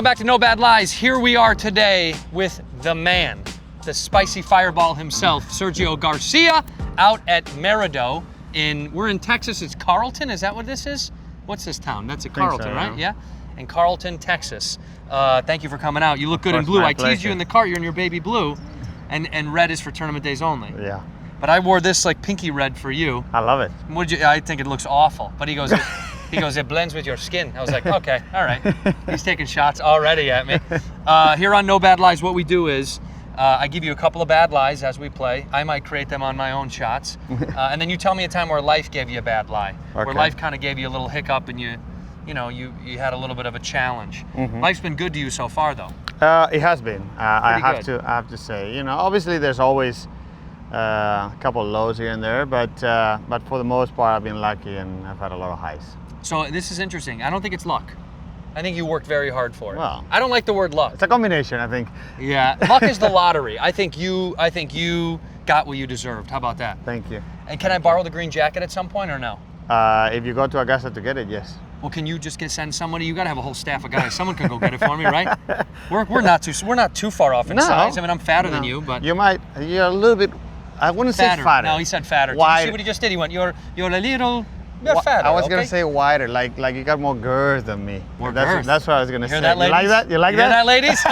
welcome back to No Bad Lies. Here we are today with the man, the spicy fireball himself, Sergio García, out at Merido we're in Texas. It's Carlton, is that what this is? What's this town? That's a Carlton, so, right? Yeah. In Carlton, Texas. Thank you for coming out. You look good in blue. I teased you in the car. You're in your baby blue, and red is for tournament days only. Yeah. But I wore this like pinky red for you. I love it. I think it looks awful. But he goes, it blends with your skin. I was like, okay, all right. He's taking shots already at me. Here on No Bad Lies, what we do is I give you a couple of bad lies as we play. I might create them on my own shots. And then you tell me a time where life gave you a bad lie. Okay. Where life kind of gave you a little hiccup and you had a little bit of a challenge. Mm-hmm. Life's been good to you so far, though. It has been. I have to say. Obviously there's always a couple of lows here and there, but for the most part, I've been lucky and I've had a lot of highs. So this is interesting. I don't think it's luck. I think you worked very hard for it. Well, I don't like the word luck. It's a combination, I think. Yeah, luck is the lottery. I think you got what you deserved. How about that? Thank you. And can I borrow the green jacket at some point or no? If you go to Augusta to get it, yes. Well, can you just send somebody? You got to have a whole staff of guys. Someone can go get it for me, right? We're not too far off in size. I mean, I'm fatter than you, but you're a little bit. I wouldn't say fatter. No, he said fatter. Wider. Did you see what he just did? He went, you're a little. You're fatter. I was gonna say wider, like you got more girth than me. More girth. That's what I was gonna say. Hear that, ladies? You like that? You like Hear that? Ladies?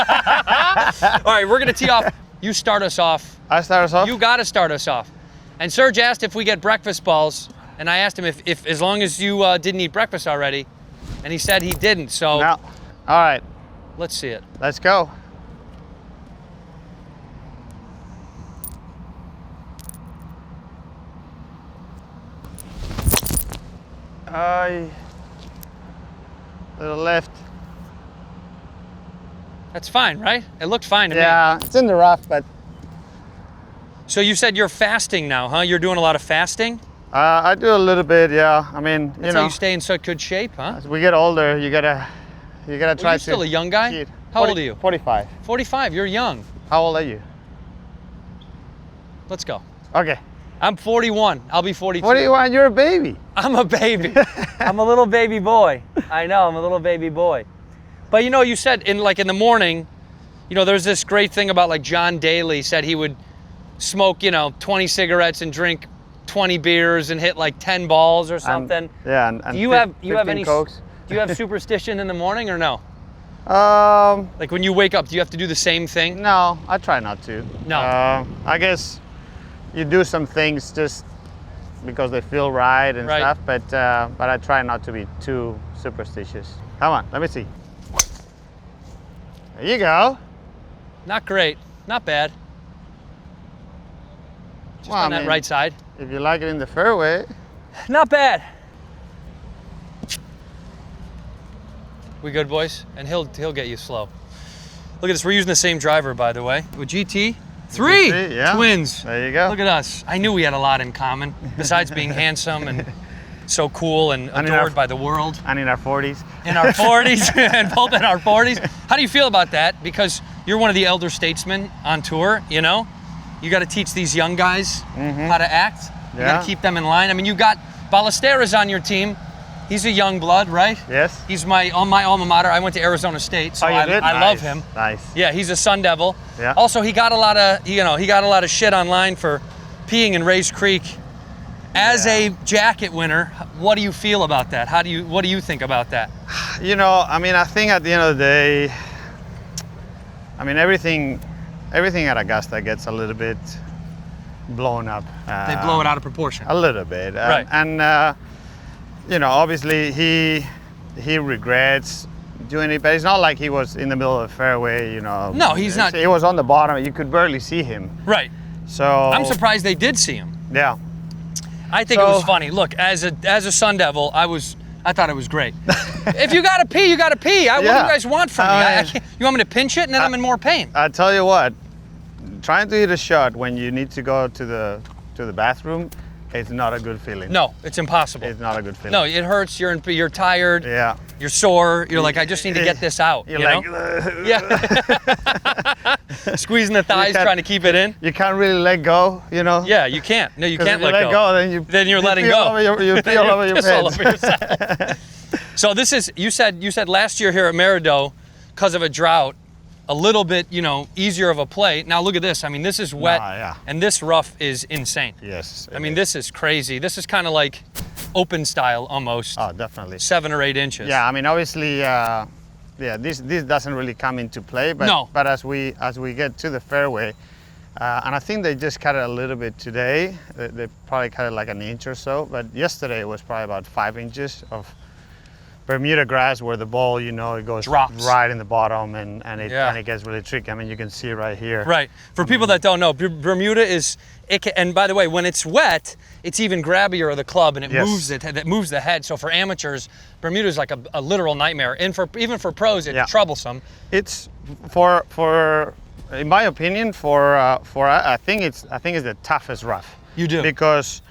All right, we're gonna tee off. You start us off. I start us off? You gotta start us off. And Serge asked if we get breakfast balls, and I asked him if as long as you didn't eat breakfast already, and he said he didn't. So. No. All right. Let's see it. Let's go. To the left. That's fine, right? It looked fine to me. Yeah, it's in the rough, but. So you said you're fasting now, huh? You're doing a lot of fasting? I do a little bit, yeah. I mean, That's how you stay in such good shape, huh? As we get older, you gotta try to. You're still a young guy. How old are you? 45. 45. You're young. How old are you? Let's go. Okay. I'm 41. I'll be 42. 41, you're a baby. I'm a baby. I'm a little baby boy. I know, I'm a little baby boy. But you said in the morning, there's this great thing about like John Daly said he would smoke, 20 cigarettes and drink 20 beers and hit like 10 balls or something. And do you have any Cokes. Do you have superstition in the morning or no? Like when you wake up, do you have to do the same thing? No, I try not to. No. I guess you do some things just because they feel right and stuff, but I try not to be too superstitious. Come on, let me see. There you go. Not great, not bad. Just on that right side. If you like it in the fairway. Not bad. We good, boys? And he'll get you slow. Look at this, we're using the same driver, by the way. With GT. Three yeah. Twins. There you go. Look at us. I knew we had a lot in common, besides being handsome and so cool and adored by the world. And in our 40s. In our 40s, and both in our 40s. How do you feel about that? Because you're one of the elder statesmen on tour, You got to teach these young guys how to act. You got to keep them in line. I mean, you got Ballesteros on your team. He's a young blood, right? Yes. He's my alma mater. I went to Arizona State, so I love him. Nice. Yeah, he's a Sun Devil. Yeah. Also, he got a lot of shit online for peeing in Race Creek. As a jacket winner, what do you feel about that? What do you think about that? I think at the end of the day, everything at Augusta gets a little bit blown up. They blow it out of proportion. A little bit. Right. Obviously he regrets doing it, but it's not like he was in the middle of the fairway, No, he's not. He was on the bottom. You could barely see him. Right. So I'm surprised they did see him. Yeah. I think it was funny. Look, as a Sun Devil, I thought it was great. If you gotta pee, you gotta pee. What do you guys want from me? You want me to pinch it and then I'm in more pain? I tell you what, trying to hit a shot when you need to go to the bathroom, it's not a good feeling. No, it's impossible. It's not a good feeling. No, it hurts. You're tired. Yeah. You're sore. You're like, I just need to get this out. You're like, yeah. Squeezing the thighs, trying to keep it in. You can't really let go, Yeah, you can't. No, you can't let go. Then you're letting go. You feel all over your pants. So this is you said last year here at Merido, because of a drought, a little bit, you know, easier of a play. Now look at this. I mean, this is wet, and this rough is insane. Yes. I mean, this is crazy. This is kind of like open style almost. Oh, definitely. 7 or 8 inches. Yeah, I mean, obviously, this doesn't really come into play, but No. but as we get to the fairway, and I think they just cut it a little bit today. They probably cut it like an inch or so, but yesterday it was probably about 5 inches of Bermuda grass where the ball, you know, it goes Drops. right in the bottom and it gets really tricky. I mean, you can see right here. Right. For people that don't know, Bermuda is, and by the way, when it's wet, it's even grabbier of the club and it moves the head. So for amateurs, Bermuda is like a literal nightmare. And even for pros, it's troublesome. It's for in my opinion, I think it's the toughest rough. You do. Because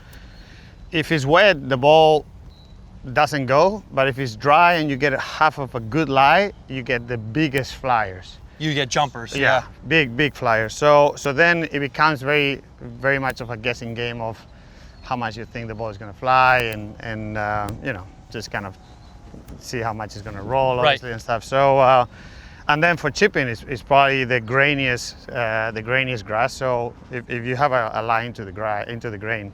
if it's wet, the ball doesn't go, but if it's dry and you get half of a good lie, you get the biggest flyers. You get jumpers. Yeah, big flyers. So then it becomes very much of a guessing game of how much you think the ball is going to fly and you know, just kind of see how much it's going to roll, obviously, and stuff. So and then for chipping, it's probably the grainiest grass. So if you have a lie into the grain,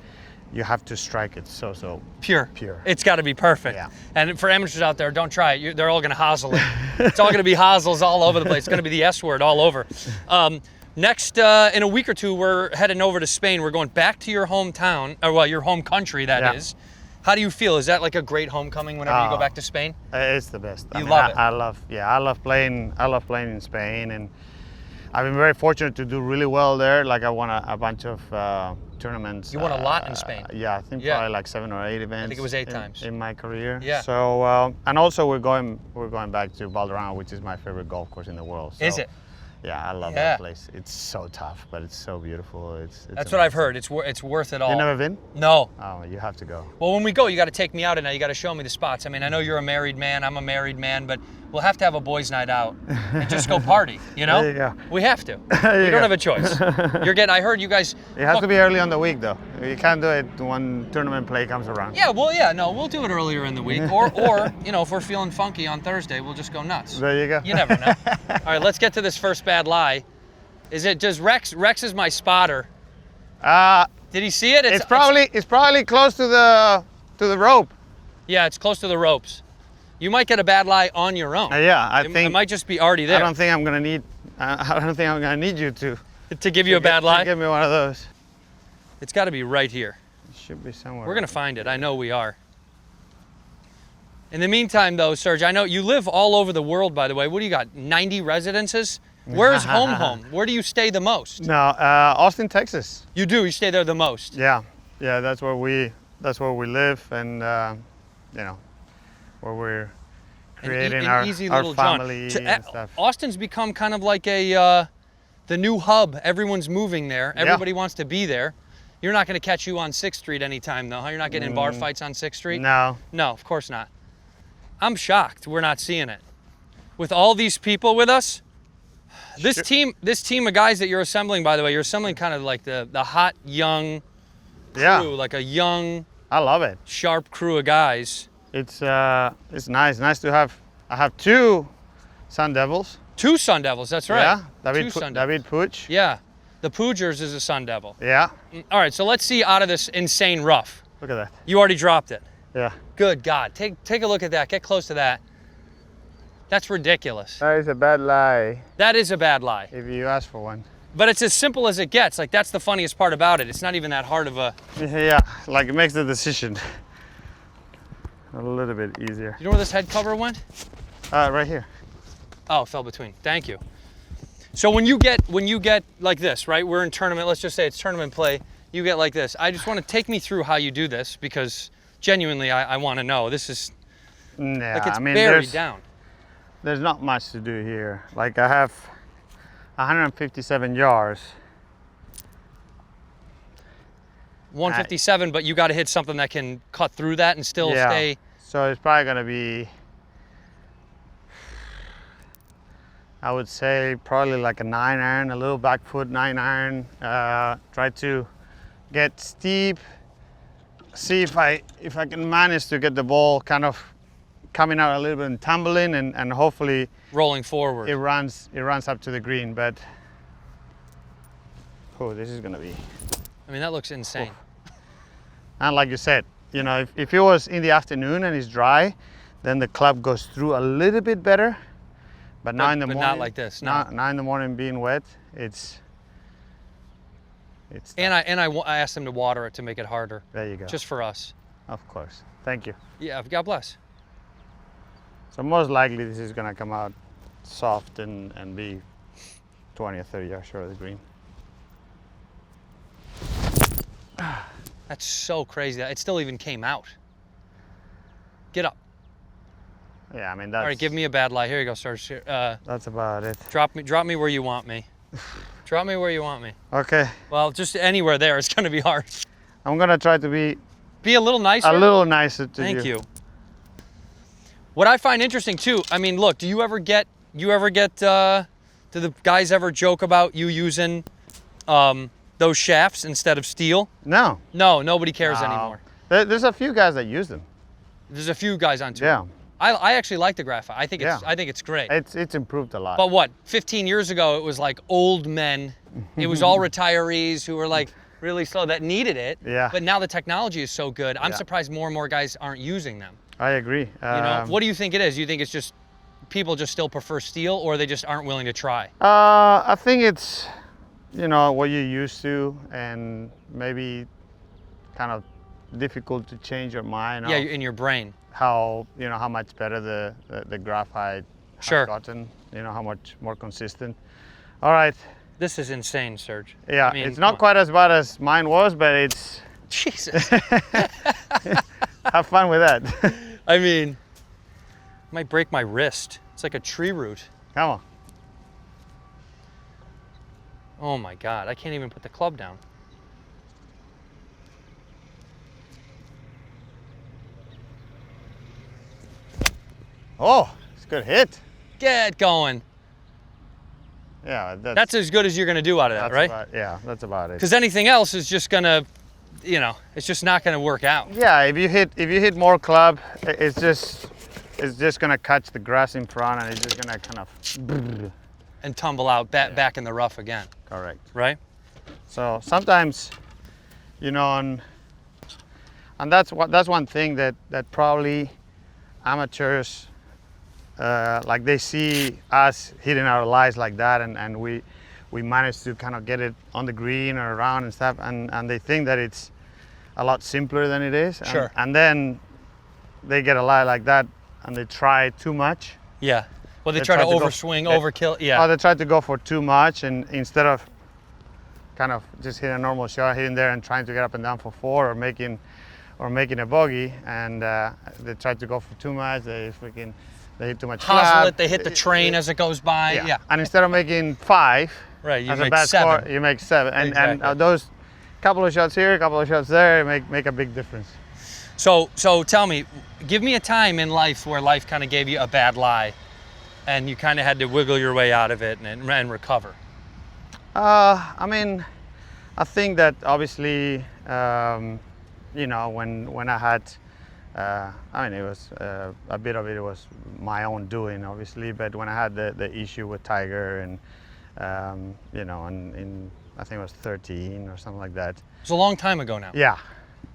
you have to strike it so pure. Pure. It's got to be perfect. Yeah. And for amateurs out there, don't try it. They're all going to hosel it. It's all going to be hosels all over the place. It's going to be the S word all over. Next, in a week or two, we're heading over to Spain. We're going back to your hometown, or well, your home country, that is. How do you feel? Is that like a great homecoming whenever you go back to Spain? It's the best. I love it. I love playing in Spain, and I've been very fortunate to do really well there. Like I won a bunch of tournaments. You won a lot in Spain. Yeah, I think probably like 7 or 8 events. I think it was 8 times in my career. Yeah. So and also we're going back to Valderrama, which is my favorite golf course in the world. So, is it? Yeah, I love that place. It's so tough, but it's so beautiful. It's That's what I've heard. It's worth it all. You never been? No. Oh, you have to go. Well, when we go, you got to take me out, and now you got to show me the spots. I mean, I know you're a married man. I'm a married man, but we'll have to have a boys' night out and just go party. You know? There you go. We have to. We don't have a choice. I heard you guys. It has to be early on the week, though. You can't do it when tournament play comes around. Yeah, well, no, we'll do it earlier in the week, or you know, if we're feeling funky on Thursday, we'll just go nuts. There you go. You never know. All right, let's get to this first bad lie. Is it just Rex? Rex is my spotter. Did he see it? It's probably close to the rope. Yeah, it's close to the ropes. You might get a bad lie on your own. Yeah, I think it might just be already there. I don't think I'm gonna need you to give you a bad lie. Give me one of those. It's got to be right here. It should be somewhere. We're gonna find it. I know we are. In the meantime, though, Serge, I know you live all over the world. By the way, what do you got? 90 residences. Where's home? Where do you stay the most? No, Austin, Texas. You do. You stay there the most. Yeah. That's where we live, and you know, where we're creating our family and stuff. Austin's become kind of like the new hub. Everyone's moving there. Everybody wants to be there. You're not going to catch you on 6th Street anytime, though, huh? You're not getting in bar fights on 6th Street? No. No, of course not. I'm shocked we're not seeing it. With all these people with us. This team of guys that you're assembling, by the way, you're assembling kind of like the hot young crew, like a young, I love it, sharp crew of guys. It's nice to have. I have 2 Sun Devils. 2 Sun Devils, that's right. Yeah, David Puig. Yeah, the Poogers is a Sun Devil. Yeah. All right, so let's see out of this insane rough. Look at that. You already dropped it. Yeah. Good God, take a look at that. Get close to that. That's ridiculous. That is a bad lie. That is a bad lie. If you ask for one. But it's as simple as it gets. Like, that's the funniest part about it. It's not even that hard of a... Yeah, like it makes the decision a little bit easier. You know where this head cover went? Right here. Oh, it fell between. Thank you. So when you get like this, right? We're in tournament. Let's just say it's tournament play. You get like this. I just want to take me through how you do this, because genuinely I want to know. This is like it's buried down. There's not much to do here. Like I have 157 yards. 157, but you got to hit something that can cut through that and still stay. So it's probably going to be, I would say, probably like a 9-iron, a little back foot 9-iron. Try to get steep. See if I can manage to get the ball kind of coming out a little bit and tumbling, and hopefully rolling forward. it runs up to the green. But oh, this is gonna be. I mean, that looks insane. And like you said, you know, if it was in the afternoon and it's dry, then the club goes through a little bit better. But now in the morning, not like this. No. Now in the morning being wet, it's. And I asked them to water it to make it harder. There you go. Just for us. Of course. Thank you. Yeah, God bless. So most likely this is gonna come out soft and be 20 or 30 yards short of the green. That's so crazy. It still even came out. Get up. Yeah, I mean that's. All right, give me a bad lie. Here you go, Sergio. That's about it. Drop me where you want me. Drop me where you want me. Okay. Well, just anywhere there. It's gonna be hard. I'm gonna try to be a little nicer. A little nicer to you. Thank you. What I find interesting too. I mean, look. Do you ever get? Do the guys ever joke about you using those shafts instead of steel? No. No, nobody cares anymore. There's a few guys that use them. There's a few guys on tour. Yeah. I actually like the graphite. I think it's great. It's improved a lot. But what? 15 years ago, it was like old men. It was all retirees who were like really slow that needed it. Yeah. But now the technology is so good. I'm surprised more and more guys aren't using them. I agree. You know, what do you think it is? You think it's just people just still prefer steel, or they just aren't willing to try? I think it's, you know, what you're used to, and maybe kind of difficult to change your mind. Yeah, in your brain. How much better the graphite has gotten. You know, how much more consistent. All right. This is insane, Serge. Yeah, I mean, it's not quite as bad as mine was, but it's. Jesus. Have fun with that. I mean, might break my wrist. It's like a tree root. Come on. Oh my God, I can't even put the club down. Oh, it's a good hit. Get going. Yeah, that's as good as you're going to do out of that, right? That's about it. Because anything else is just going to, you know, it's just not going to work out. Yeah, if you hit more club, it's just going to catch the grass in front, and it's just going to kind of and tumble out back in the rough again. Correct. Right? So sometimes, you know, and that's one thing that probably amateurs like they see us hitting our lies like that, and we manage to kind of get it on the green or around and stuff, and they think that it's a lot simpler than it is. Sure. And then they get a lie like that and they try too much. Yeah. Well, they try to overswing, overkill. Yeah. Or they try to go for too much, and instead of kind of just hitting a normal shot, hitting there and trying to get up and down for 4 or making a bogey, and they try to go for too much. They hit too much. Hustle it. They hit the train as it goes by. Yeah. And instead of making 5, right, you as make a bad 7. Score, you make 7. Exactly. And those couple of shots here, couple of shots there, make a big difference. So tell me, give me a time in life where life kind of gave you a bad lie, and you kind of had to wiggle your way out of it and recover. I mean, I think that obviously, you know, when I had, I mean, it was a bit of it was my own doing, obviously. But when I had the issue with Tiger, and you know, and I think it was 13 or something like that. It's a long time ago now. Yeah.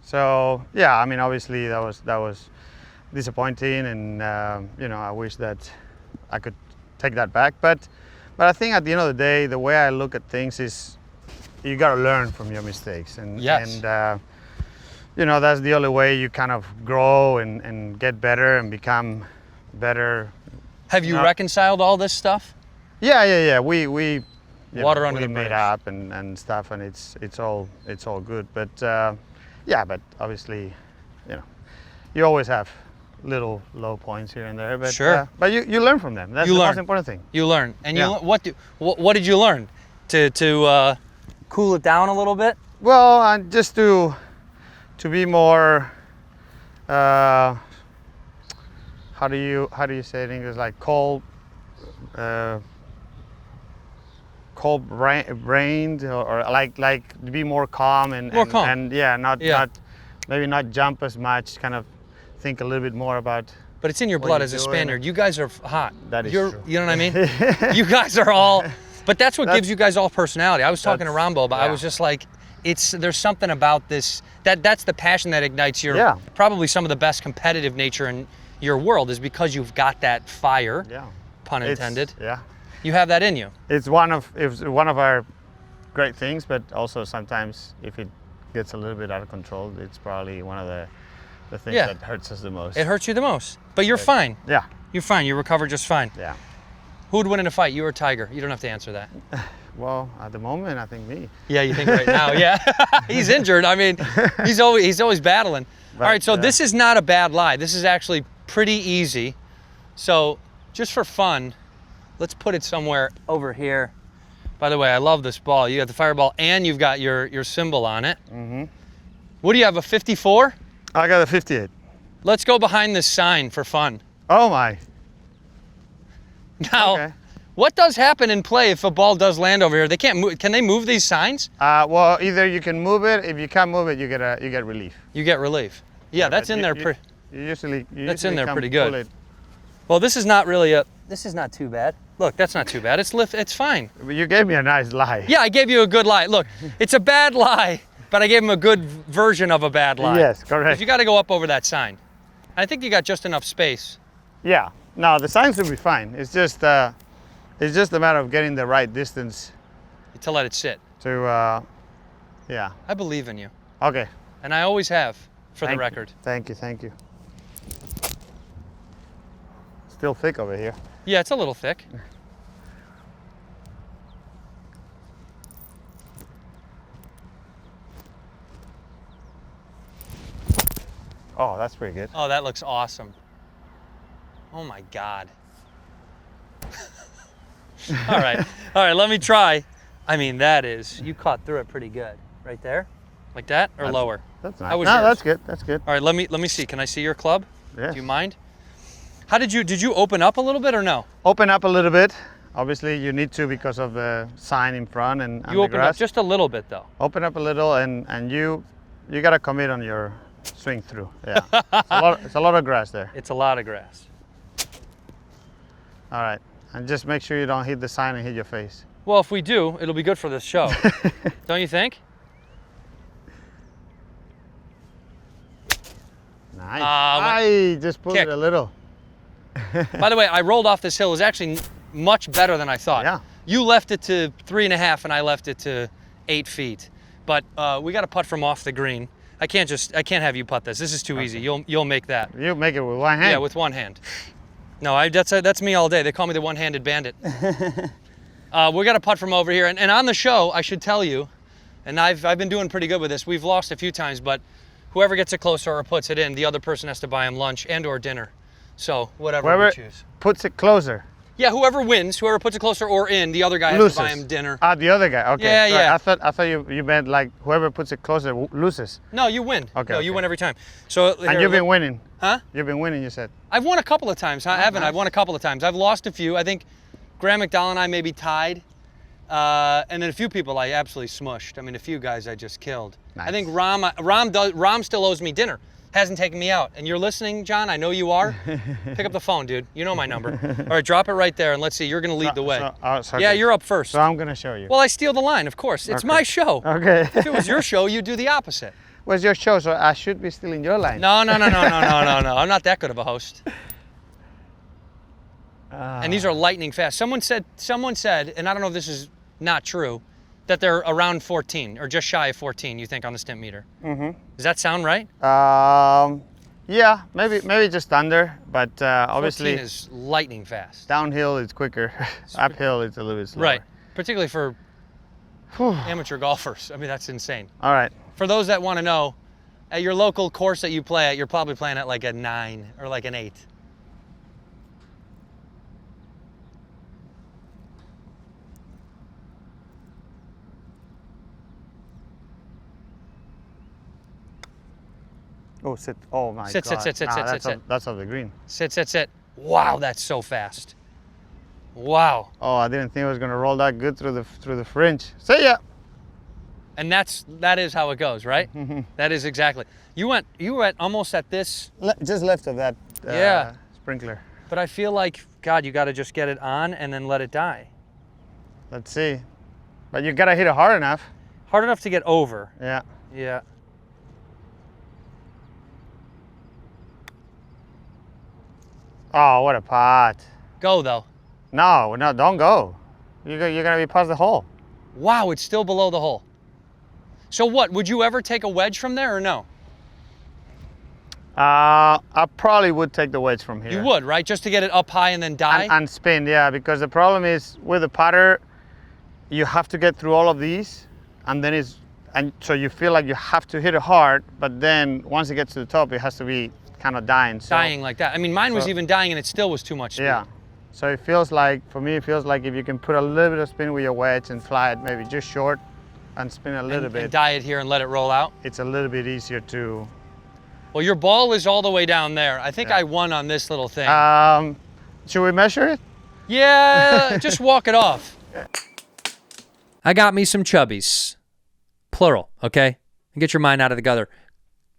So yeah, I mean, obviously that was disappointing, and you know, I wish that I could take that back. But I think at the end of the day, the way I look at things is you got to learn from your mistakes, and yes. And you know, that's the only way you kind of grow and get better and become better. Have you reconciled all this stuff? Yeah. We water under the made bridge up and stuff, and it's all good. But yeah, but obviously, you know, you always have little low points here and there. But sure. But you learn from them. That's the most important thing. You learn, and what did you learn to cool it down a little bit? Well, just to be more. How do you say it in English? Like cold-brained, or like to be more calm and more calm. and not maybe not jump as much. Kind of think a little bit more about but it's in your what blood you're as a doing. Spaniard. You guys are hot. That is true. You know what I mean? You guys are all, but that's what gives you guys all personality. I was talking to Rambo, but I was just like, there's something about this, that's the passion that ignites your, probably some of the best competitive nature in your world is because you've got that fire, pun intended. You have that in you. It's one of our great things, but also sometimes if it gets a little bit out of control, it's probably one of the things that hurts us the most. It hurts you the most, but you're fine. Yeah. You're fine, you recover just fine. Yeah. Who would win in a fight, you or Tiger? You don't have to answer that. Well, at the moment, I think me. Yeah, you think right now, yeah. He's injured, I mean, he's always battling. But, all right, so this is not a bad lie. This is actually pretty easy. So just for fun, let's put it somewhere over here. By the way, I love this ball. You got the fireball and you've got your symbol on it. Mm-hmm. What do you have, a 54? I got a 58. Let's go behind this sign for fun. Oh my. Now, what does happen in play if a ball does land over here? They can't move. Can they move these signs? Well, either you can move it. If you can't move it, you get relief. You get relief. Yeah, that's in there. That's in there pretty good. Well, this is not really this is not too bad. Look, that's not too bad. It's fine. You gave me a nice lie. Yeah, I gave you a good lie. Look, it's a bad lie, but I gave him a good version of a bad lie. Yes, correct. You got to go up over that sign. I think you got just enough space. Yeah. No, the signs will be fine. It's just a matter of getting the right distance to let it sit. To, yeah. I believe in you. Okay. And I always have, for the record. Thank you. Thank you. Still thick over here. Yeah, it's a little thick. Oh, that's pretty good. Oh, that looks awesome. Oh my God. All right, let me try. I mean, you caught through it pretty good. Right there? Like that or lower? That's nice. No, that's good, that's good. All right, let me see. Can I see your club? Yeah. Do you mind? Did you open up a little bit or no? Open up a little bit. Obviously, you need to because of the sign in front and you opened up just a little bit though. Open up a little and you got to commit on your swing through. Yeah. It's a lot of grass there. It's a lot of grass. All right. And just make sure you don't hit the sign and hit your face. Well, if we do, it'll be good for this show. Don't you think? Nice. I just pulled it a little. By the way, I rolled off this hill. It was actually much better than I thought. Yeah. You left it to 3.5 and I left it to 8 feet. But we got to putt from off the green. I can't have you putt this. This is too easy. You'll make that. You make it with one hand? Yeah, with one hand. No, that's me all day. They call me the one-handed bandit. We got to putt from over here. And on the show, I should tell you, and I've been doing pretty good with this. We've lost a few times, but whoever gets it closer or puts it in, the other person has to buy him lunch and or dinner. So whoever we choose. Puts it closer. Yeah, whoever wins, whoever puts it closer or in, the other guy has to buy him dinner. Ah, the other guy. Okay. Yeah, sorry. yeah. I thought you meant like whoever puts it closer loses. No, you win. Okay. No, you win every time. So and you've been winning. Huh? You've been winning, you said. I've won a couple of times. I haven't. Nice. I've won a couple of times. I've lost a few. I think Graham McDowell and I maybe tied. And then a few people I absolutely smushed. I mean, a few guys I just killed. Nice. I think Ram still owes me dinner. Hasn't taken me out. And you're listening, John? I know you are. Pick up the phone, dude. You know my number. All right, drop it right there, and let's see. You're going to lead the way. Yeah, you're up first. So I'm going to show you. Well, I steal the line, of course. It's my show. Okay. If it was your show, you'd do the opposite. Well, it's your show, so I should be stealing your line. No. I'm not that good of a host. And these are lightning fast. Someone said, and I don't know if this is not true, that they're around 14 or just shy of 14, you think, on the stimp meter. Mm-hmm. Does that sound right? Yeah, maybe just under, but obviously 14 is lightning fast. Downhill it's quicker, uphill it's a little bit slower. Right, particularly for amateur golfers. I mean, that's insane. All right. For those that want to know, at your local course that you play at, you're probably playing at like a 9 or like an 8. Oh, sit. Oh, my sit, God. Sit. That's off the green. Sit. Wow, that's so fast. Wow. Oh, I didn't think it was going to roll that good through the fringe. See ya. And that is how it goes, right? That is exactly. You went almost at this. Just left of that. Yeah. sprinkler. But I feel like, God, you got to just get it on and then let it die. Let's see. But you gotta hit it hard enough. Hard enough to get over. Yeah. Yeah. Oh, what a pot. Go, though. No, don't go. You're gonna be past the hole. Wow, it's still below the hole. So what, would you ever take a wedge from there or no? I probably would take the wedge from here. You would, right? Just to get it up high and then die? And spin, yeah, because the problem is with the putter, you have to get through all of these, and so you feel like you have to hit it hard, but then once it gets to the top, it has to be kind of dying. So, dying like that. I mean, mine was even dying and it still was too much speed. Yeah. So it feels like, for me, it feels like if you can put a little bit of spin with your wedge and fly it maybe just short and spin a little bit. And die it here and let it roll out? It's a little bit easier to... Well, your ball is all the way down there. I think I won on this little thing. Should we measure it? Yeah, just walk it off. I got me some Chubbies. Plural, okay? And get your mind out of the gutter.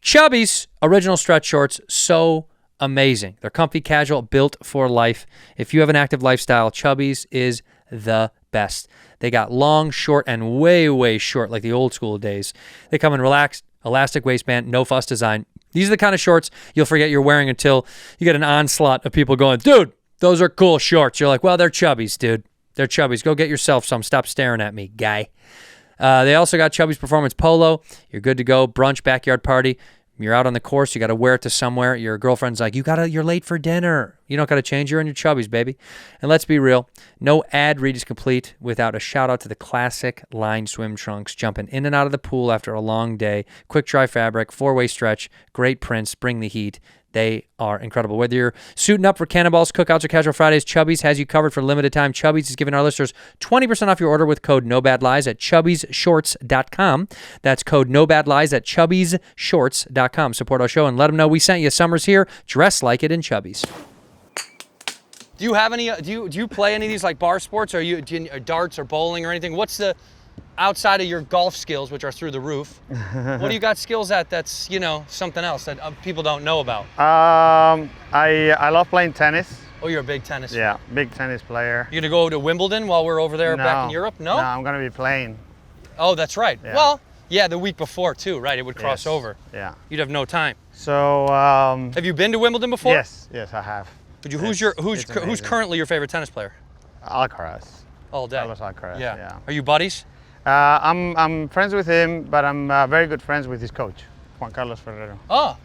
Chubbies, original stretch shorts, so amazing. They're comfy, casual, built for life. If you have an active lifestyle, Chubbies is the best. They got long, short, and way, way short, like the old school days. They come in relaxed, elastic waistband, no fuss design. These are the kind of shorts you'll forget you're wearing until you get an onslaught of people going, dude, those are cool shorts. You're like, well, they're Chubbies, dude. They're Chubbies. Go get yourself some. Stop staring at me, guy. They also got Chubbies Performance Polo. You're good to go. Brunch, backyard party. You're out on the course. You got to wear it to somewhere. Your girlfriend's like, you're late for dinner. You don't got to change. You're in your Chubbies, baby. And let's be real. No ad read is complete without a shout out to the classic line swim trunks. Jumping in and out of the pool after a long day. Quick dry fabric, 4-way stretch, great prints, bring the heat. They are incredible. Whether you're suiting up for cannonballs, cookouts, or casual Fridays, Chubbies has you covered for a limited time. Chubbies is giving our listeners 20% off your order with code NOBADLIES at chubbiesshorts.com. That's code NOBADLIES at chubbiesshorts.com. Support our show and let them know we sent you. Summer's here. Dress like it in Chubbies. Do you have any? Do you play any of these like bar sports, or darts or bowling or anything? What's the outside of your golf skills, which are through the roof? What do you got skills at that's something else that people don't know about? I love playing tennis. Oh, you're a big tennis. Yeah, big tennis player. You gonna go to Wimbledon while we're over there back in Europe? No. No, I'm gonna be playing. Oh, that's right. Yeah. Well, yeah, the week before too, right? It would cross over. Yeah. You'd have no time. So. Have you been to Wimbledon before? Yes, I have. Who's currently your favorite tennis player? Alcaraz. All day. Carlos Alcaraz. Yeah. Are you buddies? I'm friends with him, but I'm very good friends with his coach, Juan Carlos Ferrero. Oh,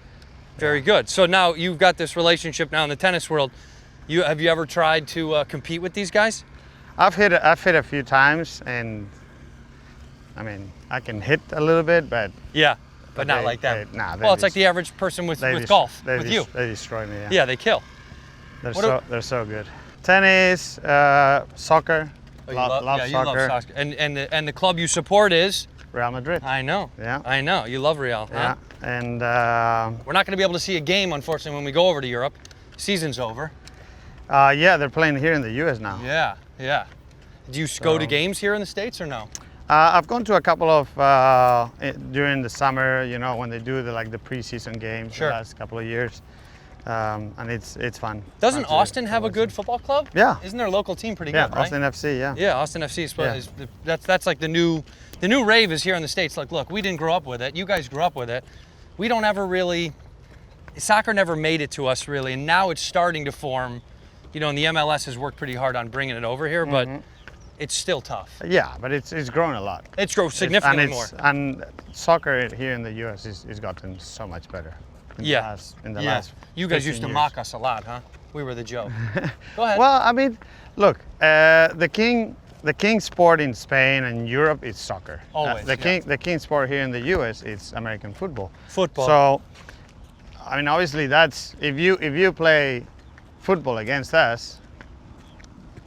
very good. So now you've got this relationship now in the tennis world. Have you ever tried to compete with these guys? I've hit a few times, and I mean I can hit a little bit, but but not like that. Well, it's like the average person with golf, with you. They destroy me. Yeah, they kill. They're so good. Tennis, soccer. Oh, love soccer. You love soccer. And the club you support is? Real Madrid. I know. Yeah. I know. You love Real. Yeah. Huh? And we're not going to be able to see a game, unfortunately, when we go over to Europe. Season's over. Yeah, they're playing here in the U.S. now. Yeah. Do you go to games here in the States or no? I've gone to a couple of during the summer, when they do the preseason games the last couple of years. And it's fun. Doesn't Austin have a good football club? Yeah. Isn't their local team pretty good, right? Austin FC, yeah. Yeah, Austin FC is that's like the new rave is here in the States. Like, look, we didn't grow up with it. You guys grew up with it. We don't ever really, soccer never made it to us really, and now it's starting to form, and the MLS has worked pretty hard on bringing it over here, but it's still tough. Yeah, but it's grown a lot. It's grown significantly more. And soccer here in the U.S. is gotten so much better. In the last you guys used to mock us a lot, huh? We were the joke. Go ahead. Well, I mean, look, the king sport in Spain and Europe is soccer. Always. The king sport here in the U.S. is American football. Football. So, I mean, obviously, that's if you play football against us,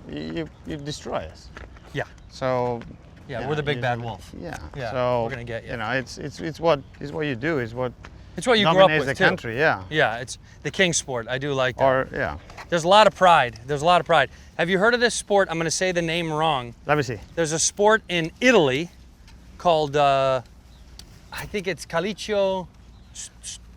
you destroy us. Yeah. So. Yeah, we're the big bad wolf. Yeah. So we're gonna get you. It's what you do. It's what you grew up with the too. Country, yeah. Yeah, it's the king sport. I do like that. Yeah. There's a lot of pride. Have you heard of this sport? I'm going to say the name wrong. Let me see. There's a sport in Italy called, I think it's Calcio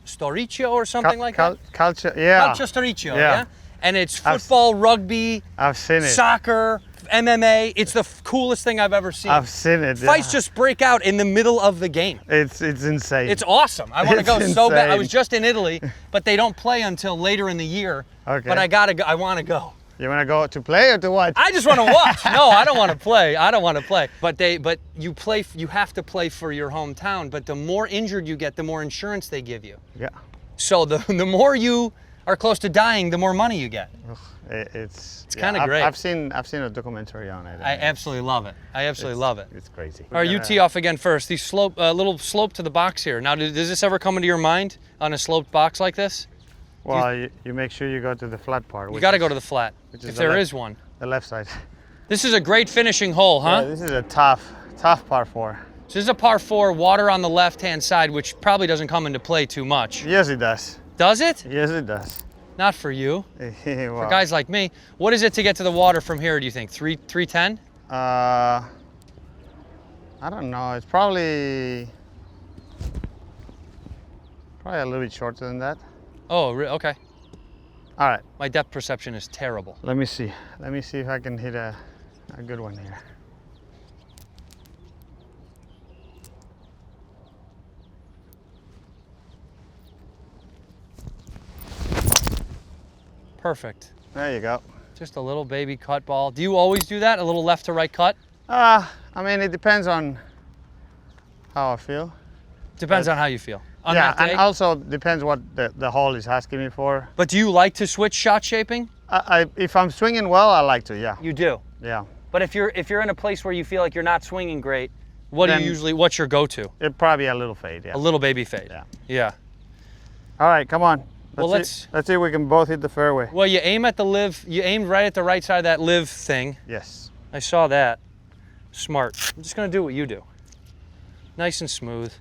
Storico or something like that. Calcio, yeah. Calcio Storico, yeah. and it's football, rugby, I've seen it. soccer, MMA. It's the coolest thing I've ever seen. I've seen it. Fights just break out in the middle of the game. It's insane. It's awesome. I want to go so bad. I insane. was just in Italy, but they don't play until later in the year. Okay. But I gotta go. I want to go. You want to go to play or to watch? I just want to watch. No, I don't want to play. I don't want to play. But you play. You have to play for your hometown. But the more injured you get, the more insurance they give you. Yeah. So the more you are close to dying, the more money you get. It's kind of great. I've seen a documentary on it. I absolutely love it. I absolutely love it. It's crazy. All right, you tee off again first. These little slope to the box here. Now, does this ever come into your mind on a sloped box like this? Well, you make sure you go to the flat part. You got to go to the flat, if there is one. The left side. This is a great finishing hole, huh? Yeah, this is a tough par 4. So this is a par 4, water on the left-hand side, which probably doesn't come into play too much. Yes, it does. Does it? Yes, it does. Not for you. Well, For guys like me. What is it to get to the water from here, do you think? 310? I don't know. It's probably a little bit shorter than that. Oh, okay. All right. My depth perception is terrible. Let me see. Let me see if I can hit a good one here. Perfect. There you go. Just a little baby cut ball. Do you always do that? A little left to right cut? I mean, it depends on how I feel. Depends on how you feel. On yeah, that day? and also depends what the hole is asking me for. But do you like to switch shot shaping? If I'm swinging well, I like to, yeah. You do? Yeah. But if you're in a place where you feel like you're not swinging great, what's your go-to? It'd probably be a little fade, yeah. A little baby fade. Yeah. Yeah. All right, come on. Let's see if we can both hit the fairway. Well, you aim at the live. You aimed right at the right side of that live thing. Yes. I saw that. Smart. I'm just gonna do what you do. Nice and smooth.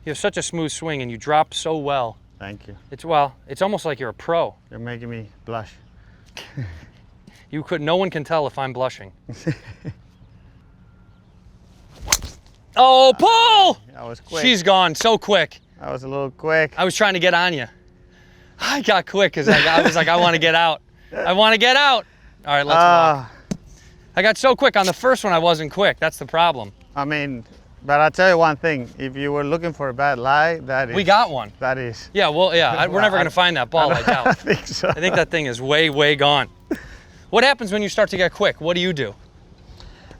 You have such a smooth swing, and you drop so well. Thank you. It's almost like you're a pro. You're making me blush. No one can tell if I'm blushing. Oh, pull! That was quick. She's gone so quick. That was a little quick. I was trying to get on you. I got quick because I was like, I want to get out. I want to get out. All right, let's walk. I got so quick on the first one. I wasn't quick. That's the problem. I mean, but I'll tell you one thing. If you were looking for a bad lie, that is. We got one. That is. Yeah, well, yeah. We're never going to find that ball, I doubt. I think so. I think that thing is way, way gone. What happens when you start to get quick? What do? You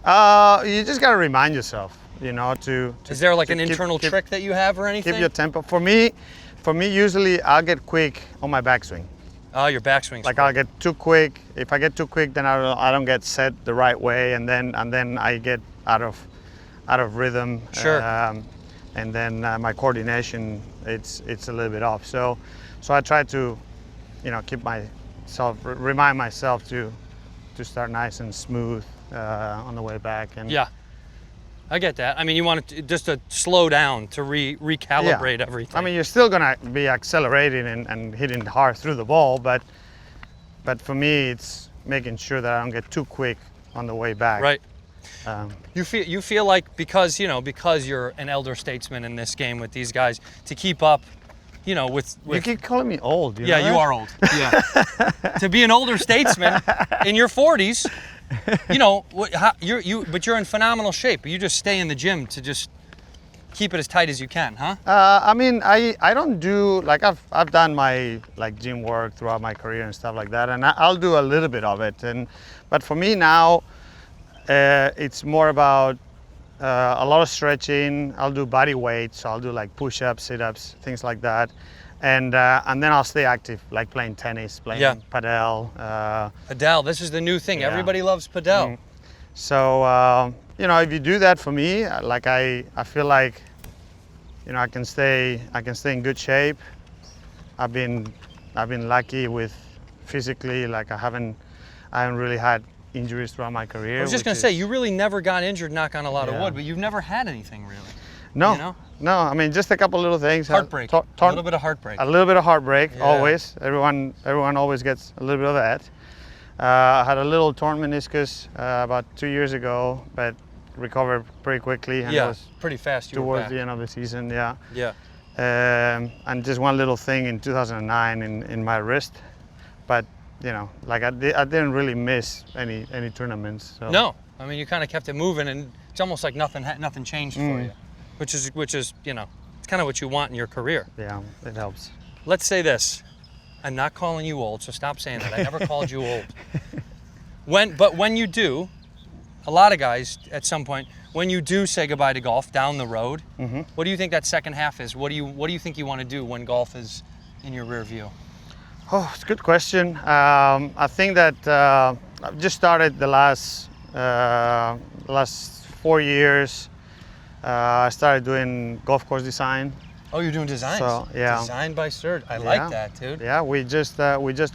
just got to remind yourself, to. Is there like an internal trick that you have or anything? Keep your tempo. For me, usually I'll get quick on my backswing. Oh, your backswing. Like I'll get too quick. If I get too quick, then I don't get set the right way, and then I get out of rhythm. Sure. And then my coordination it's a little bit off. So I try to, remind myself to start nice and smooth on the way back. And yeah. I get that. I mean, you want it just to slow down, to recalibrate everything. I mean, you're still gonna be accelerating and hitting hard through the ball, but for me, it's making sure that I don't get too quick on the way back. Right. You feel like because you're an elder statesman in this game with these guys, to keep up, with You keep calling me old. Yeah, you are old. Yeah. To be an older statesman in your 40s. But you're in phenomenal shape. You just stay in the gym to just keep it as tight as you can, huh? I mean, I don't do, like, I've done my gym work throughout my career and stuff like that, and I'll do a little bit of it. But for me now, it's more about a lot of stretching. I'll do body weight, so I'll do like push-ups, sit-ups, things like that. And then I'll stay active, like playing tennis, playing padel. Padel, this is the new thing. Yeah. Everybody loves padel. So if you do that for me, like I feel like, I can stay in good shape. I've been lucky with physically, like I haven't really had injuries throughout my career. I was just gonna say, you really never got injured, knock on a lot of wood, but you've never had anything really. No. No, I mean, just a couple little things. Heartbreak. A little bit of heartbreak. A little bit of heartbreak, Yeah. always. Everyone always gets a little bit of that. I had a little torn meniscus about 2 years ago, but recovered pretty quickly. And it was pretty fast. towards the end of the season, yeah. Yeah. And just one little thing in 2009 in my wrist, but you know, like I didn't really miss any tournaments. So. No, I mean you kind of kept it moving, and it's almost like nothing changed for you, which is you know, it's kind of what you want in your career. Yeah, it helps. Let's say this. I'm not calling you old, so stop saying that. I never called you old. But when you do, a lot of guys at some point, when you do say goodbye to golf down the road, what do you think that second half is? What do you think you want to do when golf is in your rear view? Oh, it's a good question. I think that I've just started the last 4 years. I started doing golf course design. Oh, you're doing designs? So, yeah. Designed by Sergio. I like that, dude. Yeah, we just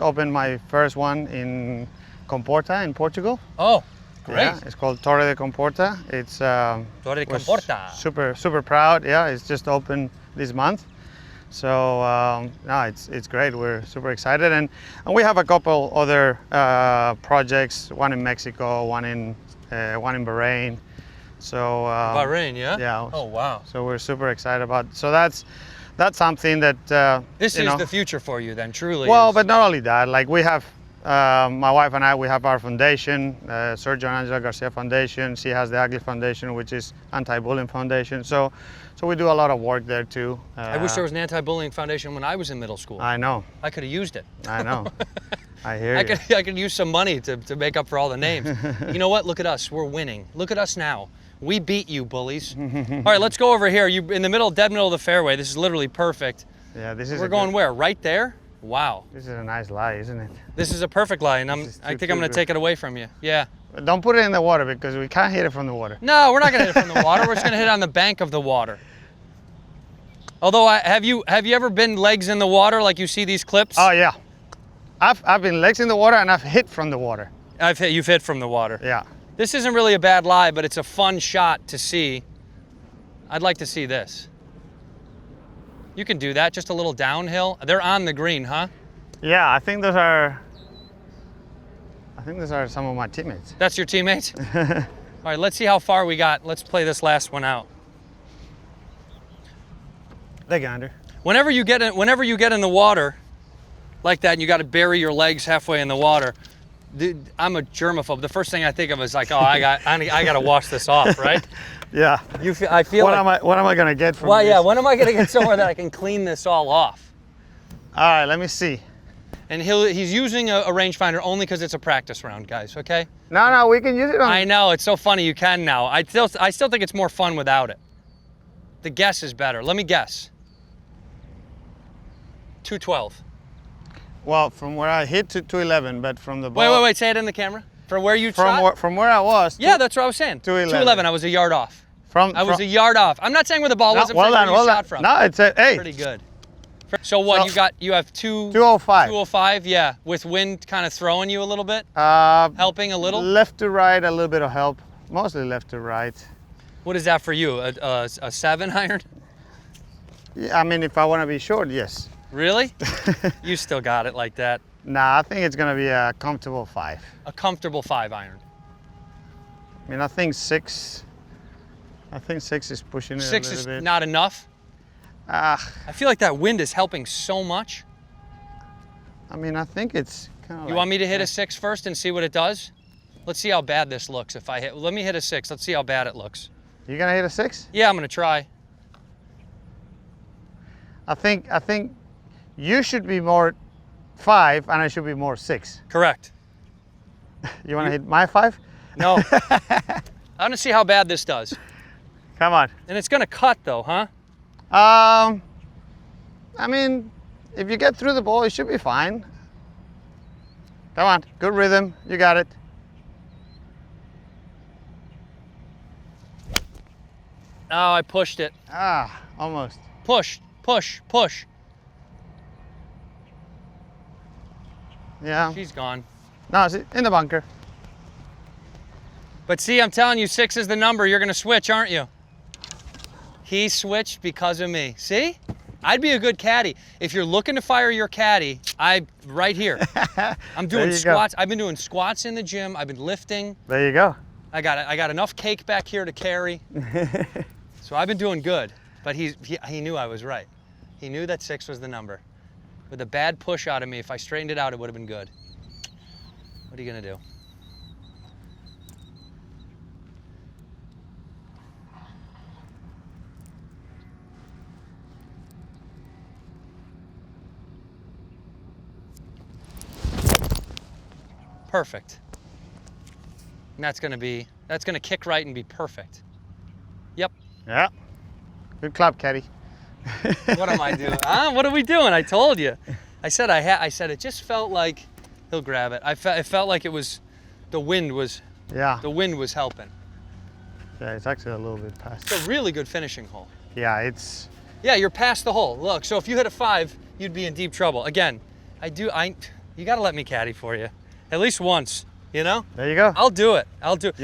opened my first one in Comporta in Portugal. Oh, great. Yeah, it's called Torre de Comporta. It's Torre de Comporta. Super proud. Yeah, it's just opened this month. So no, it's great. We're super excited, and we have a couple other projects. One in Mexico, one in Bahrain. So Bahrain, yeah. Yeah. Oh wow. So we're super excited about. So that's something that this is know, the future for you, then, truly. Well, but not only that. Like we have my wife and I, we have our foundation, Sergio and García Foundation. She has the Ugly Foundation, which is anti-bullying foundation. So we do a lot of work there too. I wish there was an anti-bullying foundation when I was in middle school. I know. I could have used it. I know. I hear you. I could use some money to make up for all the names. You know what? Look at us. We're winning. Look at us now. We beat you, bullies. All right, let's go over here. You in the middle, dead middle of the fairway. This is literally perfect. Yeah, this is. We're going where? Right there? Wow. This is a nice lie, isn't it? This is a perfect lie, and I think I'm going to take it away from you. Yeah. Don't put it in the water because we can't hit it from the water. No, we're not going to hit it from the water. We're just going to hit it on the bank of the water. Although, have you ever been legs in the water like you see these clips? Oh yeah, I've been legs in the water and I've hit from the water. You've hit from the water. Yeah. This isn't really a bad lie, but it's a fun shot to see. I'd like to see this. You can do that, just a little downhill. They're on the green, huh? Yeah, I think those are some of my teammates. That's your teammates? All right, let's see how far we got. Let's play this last one out. Thank you, Andrew. Whenever you get in the water like that and you got to bury your legs halfway in the water, I'm a germaphobe. The first thing I think of is like, oh, I got to wash this off, right? Yeah. I feel what like, am I gonna get from well, this? yeah. When am I gonna get somewhere that I can clean this all off? All right, let me see. And he's using a rangefinder only because it's a practice round, guys. Okay? No, we can use it on. I know, it's so funny. You can now. I still think it's more fun without it. The guess is better. Let me guess. 212. Well, from where I hit to 211, but from the ball. Wait. Say it in the camera. For where you shot? From where I was. Yeah, that's what I was saying. 211. I was a yard off. I was a yard off. I'm not saying where the ball was. I'm saying where you shot from. No, it's a hey. Pretty good. So what you have 205. 205, yeah, with wind kind of throwing you a little bit, helping a little. Left to right, a little bit of help. Mostly left to right. What is that for you? A 7 iron? Yeah, I mean, if I want to be short, yes. Really? You still got it like that? Nah, I think it's gonna be a comfortable 5. A comfortable 5 iron. I mean, I think 6 is pushing it 6 a little is bit. not enough. I feel like that wind is helping so much. I mean, I think it's kind of. You want me to hit a 6 first and see what it does? Let's see how bad this looks. If I hit, let me hit a 6. Let's see how bad it looks. You gonna hit a 6? Yeah, I'm gonna try. I think you should be more 5 and I should be more 6. Correct. You want to hit my 5? No. I want to see how bad this does. Come on. And it's gonna cut though, huh? I mean, if you get through the ball, it should be fine. Come on, good rhythm. You got it. Oh, I pushed it. Almost. Push. Yeah. She's gone. No, it's in the bunker. But see, I'm telling you, 6 is the number. You're gonna switch, aren't you? He switched because of me. See? I'd be a good caddy. If you're looking to fire your caddy, right here. I'm doing squats. I've been doing squats in the gym. I've been lifting. There you go. I got enough cake back here to carry. So I've been doing good. But he knew I was right. He knew that 6 was the number. With a bad push out of me, if I straightened it out, it would have been good. What are you gonna do? Perfect. And that's gonna kick right and be perfect. Yep. Yeah. Good club, Caddie. What am I doing? What are we doing? I told you. I said it just felt like he'll grab it. It felt like it was the wind was helping. Yeah, it's actually a little bit past. It's a really good finishing hole. Yeah, Yeah, you're past the hole. Look, so if you hit a 5, you'd be in deep trouble. Again, you gotta let me caddy for you. At least once, you know? There you go. I'll do it. I'll do it.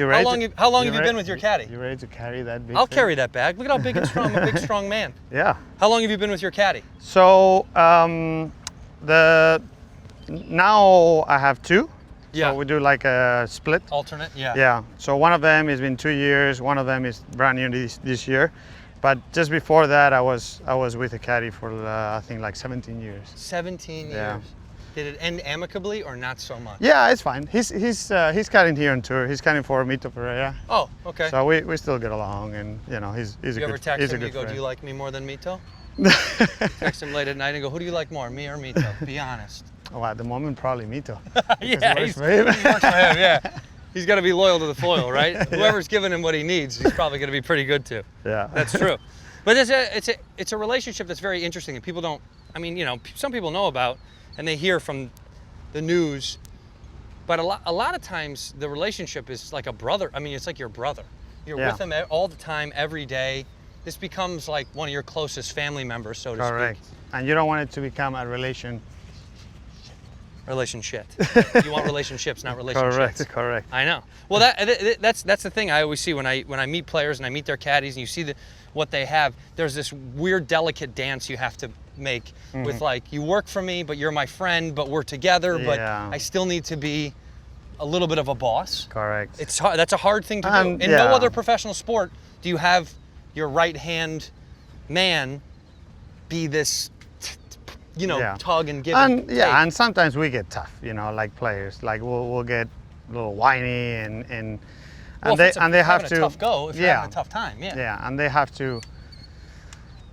How long have you been with your caddy? You ready to carry that big I'll thing? carry that bag. Look at how big and strong. I'm a big, strong man. Yeah. How long have you been with your caddy? So now I have 2. Yeah. So we do like a split. Alternate, yeah. Yeah. So one of them has been 2 years. One of them is brand new this year. But just before that, I was with a caddy for I think like 17 years. 17 years. Yeah. Did it end amicably or not so much? Yeah, it's fine. He's caddying here on tour. He's caddying for Mito Pereira. Oh, okay. So we still get along, and you know he's a you good. ever text he's him? a You good go, friend. "Do you like me more than Mito?" Text him late at night and go, "Who do you like more, me or Mito? Be honest." Oh, at the moment, probably Mito. Yeah, he he works for him. works for him. Yeah, he's got to be loyal to the foil, right? Whoever's giving him what he needs, he's probably going to be pretty good to. Yeah, That's true. But it's a relationship that's very interesting, and people don't. I mean, you know, some people know about, and they hear from the news. But a lot of times the relationship is like a brother. I mean, it's like your brother. You're with him all the time, every day. This becomes like one of your closest family members, so to correct. speak. And you don't want it to become a relationship. You want relationships, not relationships. Correct. I know. Well, that's the thing I always see when I meet players and I meet their caddies and you see what they have. There's this weird, delicate dance you have to make with like, you work for me, but you're my friend, but we're together, but I still need to be a little bit of a boss. Correct. It's hard. That's a hard thing to do. In no other professional sport do you have your right hand man be this, tug and give. And sometimes we get tough, like players. Like we'll get a little whiny and they have to. A tough go if you're having a tough time. Yeah. Yeah, and they have to.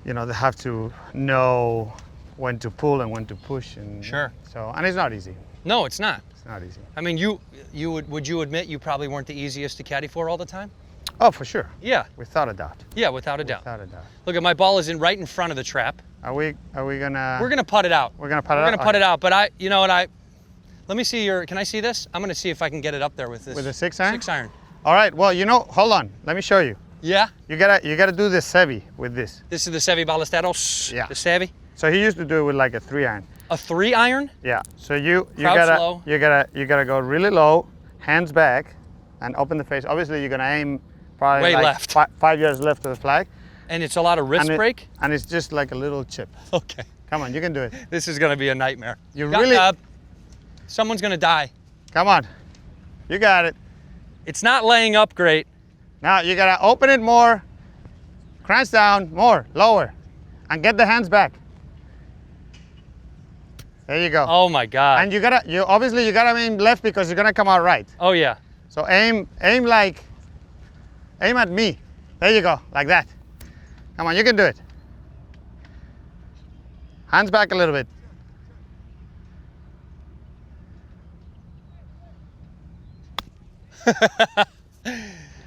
They have to know when to pull and when to push, and and it's not easy. No, it's not. It's not easy. I mean, would you admit you probably weren't the easiest to caddy for all the time? Oh, for sure. Yeah. Without a doubt. Yeah, without a doubt. Without a doubt. Look at my ball is right in front of the trap. Are we gonna? We're gonna putt it out. We're gonna putt it out. We're gonna putt it out. But let me see your. Can I see this? I'm gonna see if I can get it up there with this. With a 6-iron. 6-iron. All right. Well, hold on. Let me show you. Yeah. You gotta do the Sevy with this. This is the Sevy Ballesteros. Yeah. The Sevy. So he used to do it with like a 3-iron. A 3-iron? Yeah. So you low. gotta go really low, hands back, and open the face. Obviously, you're gonna aim probably way left. 5 yards left of the flag. And it's a lot of wrist break. And it's just like a little chip. Okay. Come on, you can do it. This is gonna be a nightmare. Someone's gonna die. Come on, you got it. It's not laying up great. Now you gotta open it more, crunch down more, lower, and get the hands back. There you go. Oh my God. And you obviously gotta aim left because you're gonna come out right. Oh yeah. So aim at me. There you go, like that. Come on, you can do it. Hands back a little bit.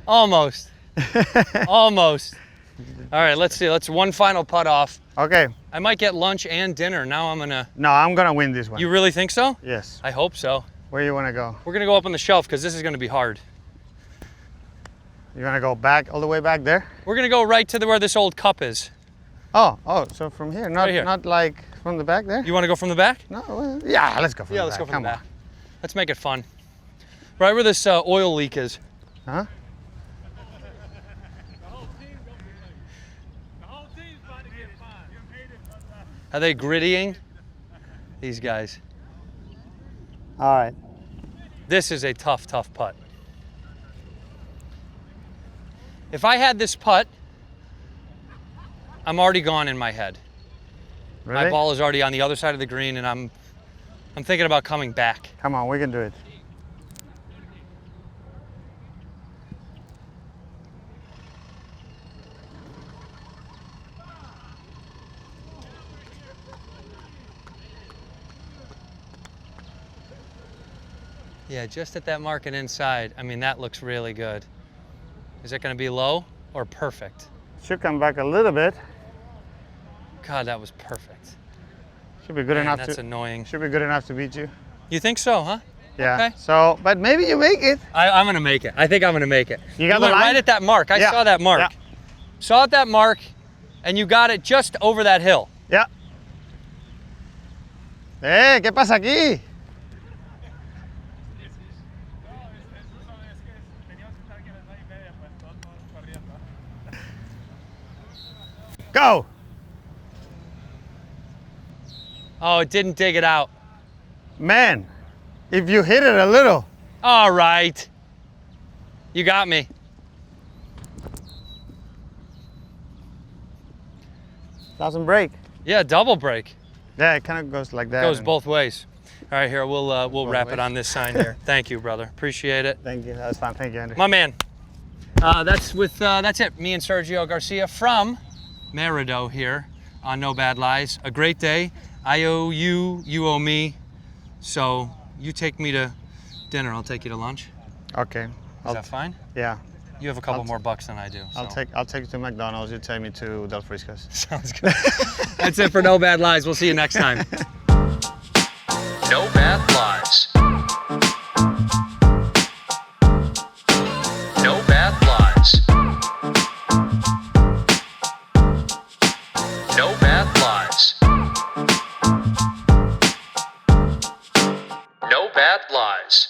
Almost. Almost. All right, let's see. Let's one final putt off. Okay. I might get lunch and dinner. Now I'm gonna. No, I'm gonna win this one. You really think so? Yes. I hope so. Where you wanna go? We're gonna go up on the shelf because this is gonna be hard. You're gonna go back, all the way back there? We're gonna go right to where this old cup is. Oh, so from here, Right here. Not like from the back there? You wanna go from the back? No, well, yeah, let's go from the back. Let's go from the back. On. Let's make it fun. Right where this oil leak is. Huh? Are they grittying? These guys. All right. This is a tough putt. If I had this putt, I'm already gone in my head. Really? My ball is already on the other side of the green and I'm thinking about coming back. Come on, we can do it. Yeah, just at that mark and inside. I mean, that looks really good. Is it going to be low or perfect? Should come back a little bit. God, that was perfect. Should be good Man, enough that's to. annoying. Should be good enough to beat you. You think so, huh? Yeah. Okay. So, but maybe you make it. I'm going to make it. I think I'm going to make it. You got the went line? right at that mark. I Yeah. saw that mark. Yeah. Saw at that mark, and you got it just over that hill. Yeah. ¿Qué pasa aquí? Go. Oh, it didn't dig it out. Man, if you hit it a little. All right. You got me. Doesn't break. Yeah, double break. Yeah, it kind of goes like that. Goes and- both ways. All right, here, we'll wrap it ways. on this sign here. Thank you, brother. Appreciate it. Thank you. That was fun. Thank you, Andrew. My man. That's it. Me and Sergio Garcia from Merido here on No Bad Lies. A great day. I owe you, you owe me. So you take me to dinner, I'll take you to lunch. Okay. Is that fine? Yeah. You have a couple more bucks than I do. I'll so. take you to McDonald's. You take me to Del Frisco's. Sounds good. That's it for No Bad Lies. We'll see you next time. No Bad Lies. No Bad Lies. No Bad Lies. No Bad Lies.